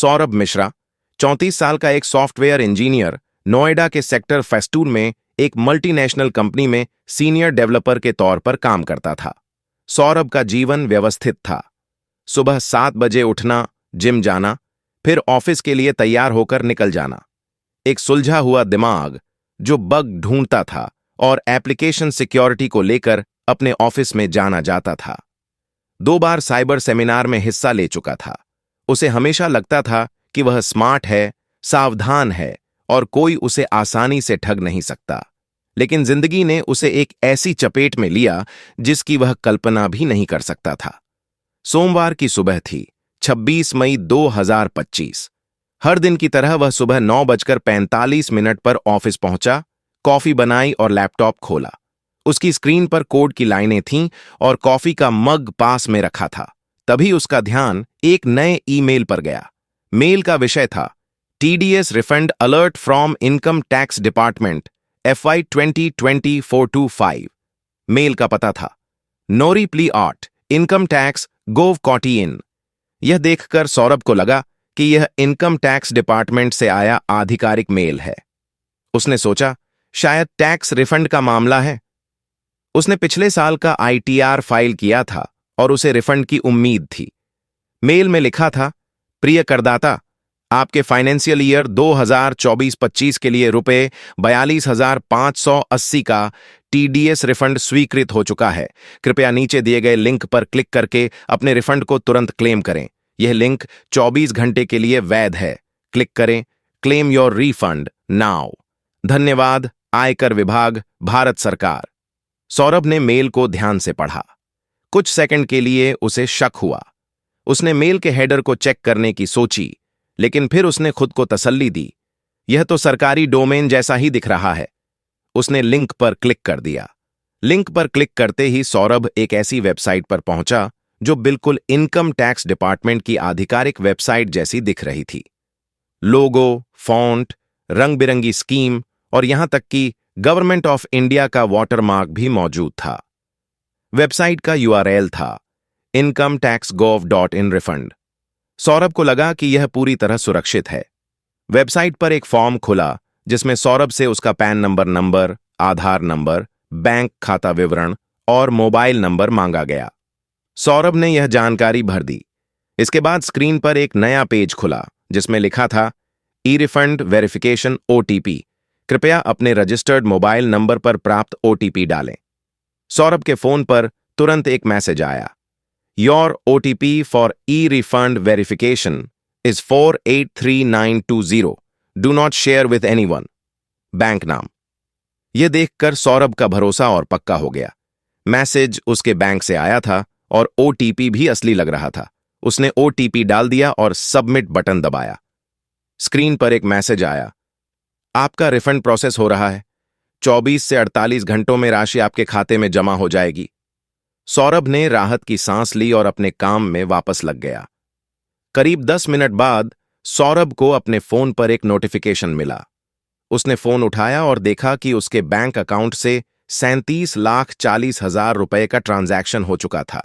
सौरभ मिश्रा 34 साल का एक सॉफ्टवेयर इंजीनियर नोएडा के सेक्टर फेस्टून में एक मल्टीनेशनल कंपनी में सीनियर डेवलपर के तौर पर काम करता था। सौरभ का जीवन व्यवस्थित था। सुबह 7 बजे उठना, जिम जाना, फिर ऑफिस के लिए तैयार होकर निकल जाना। एक सुलझा हुआ दिमाग जो बग ढूंढता था और एप्लीकेशन सिक्योरिटी को लेकर अपने ऑफिस में जाना जाता था। 2 बार साइबर सेमिनार में हिस्सा ले चुका था। उसे हमेशा लगता था कि वह स्मार्ट है, सावधान है और कोई उसे आसानी से ठग नहीं सकता। लेकिन जिंदगी ने उसे एक ऐसी चपेट में लिया जिसकी वह कल्पना भी नहीं कर सकता था। सोमवार की सुबह थी, 26 मई 2025। हर दिन की तरह वह सुबह 9:45 पर ऑफिस पहुंचा, कॉफी बनाई और लैपटॉप खोला। उसकी स्क्रीन पर कोड की लाइनें थीं और कॉफी का मग पास में रखा था। तभी उसका ध्यान एक नए ईमेल पर गया। मेल का विषय था TDS refund alert from income tax department FY 2020-425। Mail का पता था noreply at income tax gov कॉटी इन। यह देखकर सौरभ को लगा कि यह इनकम टैक्स डिपार्टमेंट से आया आधिकारिक मेल है। उसने सोचा शायद टैक्स रिफंड का मामला है। उसने पिछले साल का ITR फाइल किया था और उसे रिफंड की उम्मीद थी। मेल में लिखा था, प्रिय करदाता, आपके फाइनेंशियल ईयर 2024-25 के लिए रुपए 42,580 का TDS रिफंड स्वीकृत हो चुका है। कृपया नीचे दिए गए लिंक पर क्लिक करके अपने रिफंड को तुरंत क्लेम करें। यह लिंक 24 घंटे के लिए वैध है। क्लिक करें, क्लेम योर रिफंड नाउ। धन्यवाद, आयकर विभाग, भारत सरकार। सौरभ ने मेल को ध्यान से पढ़ा। कुछ सेकंड के लिए उसे शक हुआ। उसने मेल के हेडर को चेक करने की सोची, लेकिन फिर उसने खुद को तसल्ली दी, यह तो सरकारी डोमेन जैसा ही दिख रहा है। उसने लिंक पर क्लिक कर दिया। लिंक पर क्लिक करते ही सौरभ एक ऐसी वेबसाइट पर पहुंचा जो बिल्कुल इनकम टैक्स डिपार्टमेंट की आधिकारिक वेबसाइट जैसी दिख रही थी। लोगो, फॉन्ट, रंग बिरंगी स्कीम और यहां तक कि गवर्नमेंट ऑफ इंडिया का वाटरमार्क भी मौजूद था। वेबसाइट का URL था incometaxgov.in refund। सौरभ को लगा कि यह पूरी तरह सुरक्षित है। वेबसाइट पर एक फॉर्म खुला जिसमें सौरभ से उसका पैन नंबर, आधार नंबर, बैंक खाता विवरण और मोबाइल नंबर मांगा गया। सौरभ ने यह जानकारी भर दी। इसके बाद स्क्रीन पर एक नया पेज खुला जिसमें लिखा था ई-रिफंड वेरिफिकेशन OTP। कृपया अपने रजिस्टर्ड मोबाइल नंबर पर प्राप्त OTP डालें। सौरभ के फोन पर तुरंत एक मैसेज आया, your OTP for e refund verification is 483920। Do not share with anyone. Bank नाम। यह देखकर सौरभ का भरोसा और पक्का हो गया। मैसेज उसके बैंक से आया था और OTP भी असली लग रहा था। उसने OTP डाल दिया और सबमिट बटन दबाया। स्क्रीन पर एक मैसेज आया, आपका रिफंड प्रोसेस हो रहा है। 24 से 48 घंटों में राशि आपके खाते में जमा हो जाएगी। सौरभ ने राहत की सांस ली और अपने काम में वापस लग गया। करीब 10 मिनट बाद सौरभ को अपने फोन पर एक नोटिफिकेशन मिला। उसने फोन उठाया और देखा कि उसके बैंक अकाउंट से 37,40,000 रुपए का ट्रांजैक्शन हो चुका था।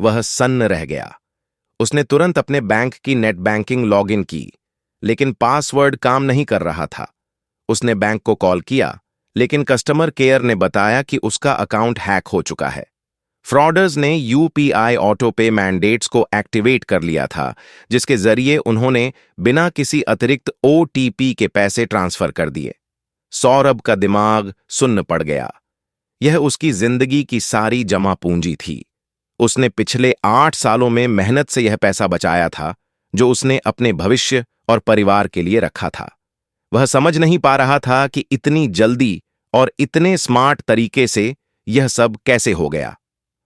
वह सन्न रह गया। उसने तुरंत अपने बैंक की नेट बैंकिंग लॉगिन की, लेकिन पासवर्ड काम नहीं कर रहा था। उसने बैंक को कॉल किया, लेकिन कस्टमर केयर ने बताया कि उसका अकाउंट हैक हो चुका है। फ्रॉडर्स ने UPI ऑटो पे मैंडेट्स को एक्टिवेट कर लिया था, जिसके जरिए उन्होंने बिना किसी अतिरिक्त OTP के पैसे ट्रांसफर कर दिए। सौरभ का दिमाग सुन्न पड़ गया। यह उसकी जिंदगी की सारी जमा पूंजी थी। उसने पिछले 8 सालों में मेहनत से यह पैसा बचाया था, जो उसने अपने भविष्य और परिवार के लिए रखा था। वह समझ नहीं पा रहा था कि इतनी जल्दी और इतने स्मार्ट तरीके से यह सब कैसे हो गया।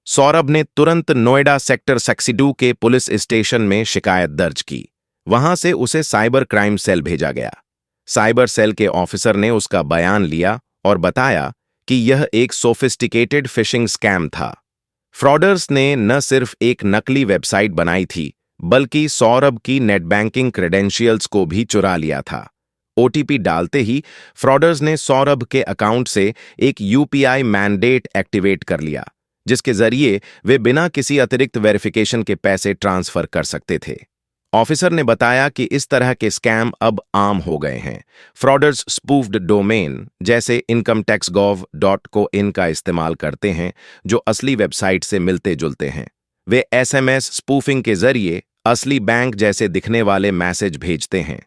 सौरभ ने तुरंत नोएडा सेक्टर 62 के पुलिस स्टेशन में शिकायत दर्ज की। वहां से उसे साइबर क्राइम सेल भेजा गया। साइबर सेल के ऑफिसर ने उसका बयान लिया और बताया कि यह एक सोफिस्टिकेटेड फिशिंग स्कैम था। फ्रॉडर्स ने न सिर्फ एक नकली वेबसाइट बनाई थी, बल्कि सौरभ की नेट बैंकिंग क्रेडेंशियल्स को भी चुरा लिया था। OTP डालते ही फ्रॉडर्स ने सौरभ के अकाउंट से एक UPI मैंडेट एक्टिवेट कर लिया, जिसके जरिए वे बिना किसी अतिरिक्त वेरिफिकेशन के पैसे ट्रांसफर कर सकते थे। ऑफिसर ने बताया कि इस तरह के स्कैम अब आम हो गए हैं। फ्रॉडर्स स्पूफ्ड डोमेन जैसे incometaxgov.in का इस्तेमाल करते हैं, जो असली वेबसाइट से मिलते जुलते हैं। वे SMS स्पूफिंग के जरिए असली बैंक जैसे दिखने वाले मैसेज भेजते हैं।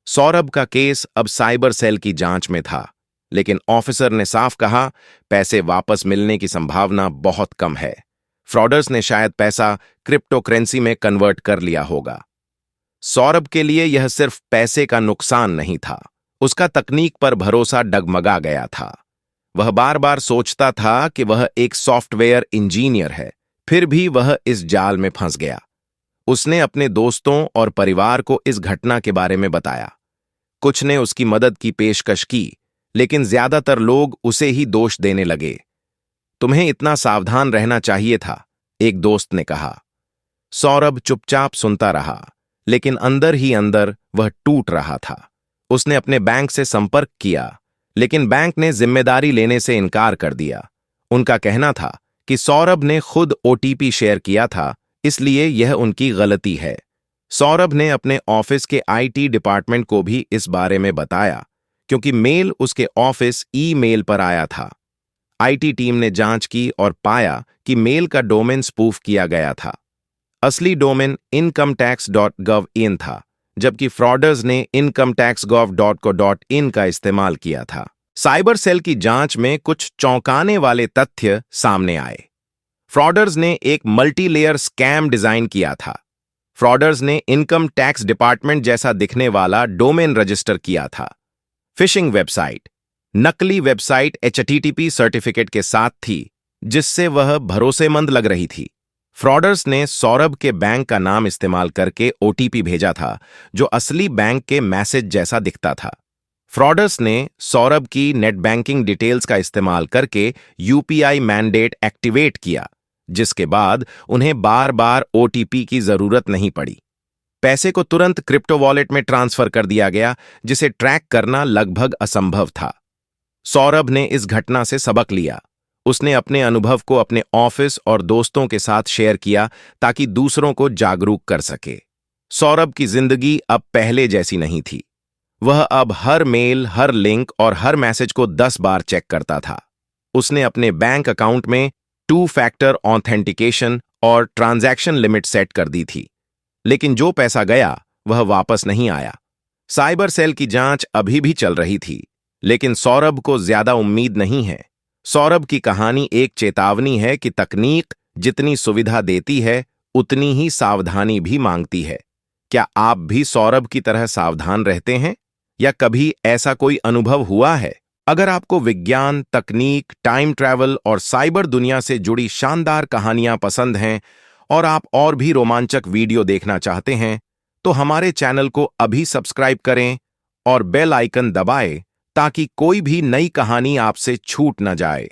सौरभ का केस अब साइबर सेल की जांच में था, लेकिन ऑफिसर ने साफ कहा, पैसे वापस मिलने की संभावना बहुत कम है। फ्रॉडर्स ने शायद पैसा क्रिप्टो करेंसी में कन्वर्ट कर लिया होगा। सौरभ के लिए यह सिर्फ पैसे का नुकसान नहीं था, उसका तकनीक पर भरोसा डगमगा गया था। वह बार बार सोचता था कि वह एक सॉफ्टवेयर इंजीनियर है, फिर भी वह इस जाल में फंस गया। उसने अपने दोस्तों और परिवार को इस घटना के बारे में बताया। कुछ ने उसकी मदद की पेशकश की, लेकिन ज्यादातर लोग उसे ही दोष देने लगे। तुम्हें इतना सावधान रहना चाहिए था, एक दोस्त ने कहा। सौरभ चुपचाप सुनता रहा, लेकिन अंदर ही अंदर वह टूट रहा था। उसने अपने बैंक से संपर्क किया, लेकिन बैंक ने जिम्मेदारी लेने से इनकार कर दिया। उनका कहना था कि सौरभ ने खुद OTP शेयर किया था, इसलिए यह उनकी गलती है। सौरभ ने अपने ऑफिस के IT डिपार्टमेंट को भी इस बारे में बताया, क्योंकि मेल उसके ऑफिस ईमेल पर आया था। IT टीम ने जांच की और पाया कि मेल का डोमेन स्पूफ किया गया था। असली डोमेन incometax.gov.in था, जबकि फ्रॉडर्स ने incometaxgov.co.in का इस्तेमाल किया था। साइबर सेल की जांच में कुछ चौंकाने वाले तथ्य सामने आए। फ्रॉडर्स ने एक मल्टीलेयर स्कैम डिजाइन किया था। फ्रॉडर्स ने इनकम टैक्स डिपार्टमेंट जैसा दिखने वाला डोमेन रजिस्टर किया था। फिशिंग वेबसाइट, नकली वेबसाइट HTTP सर्टिफिकेट के साथ थी, जिससे वह भरोसेमंद लग रही थी। फ्रॉडर्स ने सौरभ के बैंक का नाम इस्तेमाल करके OTP भेजा था, जो असली बैंक के मैसेज जैसा दिखता था। फ्रॉडर्स ने सौरभ की नेट बैंकिंग डिटेल्स का इस्तेमाल करके UPI मैंडेट एक्टिवेट किया, जिसके बाद उन्हें बार बार OTP की जरूरत नहीं पड़ी। पैसे को तुरंत क्रिप्टो वॉलेट में ट्रांसफर कर दिया गया, जिसे ट्रैक करना लगभग असंभव था। सौरभ ने इस घटना से सबक लिया। उसने अपने अनुभव को अपने ऑफिस और दोस्तों के साथ शेयर किया ताकि दूसरों को जागरूक कर सके। सौरभ की जिंदगी अब पहले जैसी नहीं थी। वह अब हर मेल, हर लिंक और हर मैसेज को 10 बार चेक करता था। उसने अपने बैंक अकाउंट में 2 फैक्टर ऑथेंटिकेशन और ट्रांजैक्शन लिमिट सेट कर दी थी, लेकिन जो पैसा गया वह वापस नहीं आया। साइबर सेल की जांच अभी भी चल रही थी, लेकिन सौरभ को ज्यादा उम्मीद नहीं है। सौरभ की कहानी एक चेतावनी है कि तकनीक जितनी सुविधा देती है, उतनी ही सावधानी भी मांगती है। क्या आप भी सौरभ की तरह सावधान रहते हैं, या कभी ऐसा कोई अनुभव हुआ है? अगर आपको विज्ञान, तकनीक, टाइम ट्रैवल और साइबर दुनिया से जुड़ी शानदार कहानियां पसंद हैं और आप और भी रोमांचक वीडियो देखना चाहते हैं, तो हमारे चैनल को अभी सब्सक्राइब करें और बेल आइकन दबाएं ताकि कोई भी नई कहानी आपसे छूट न जाए।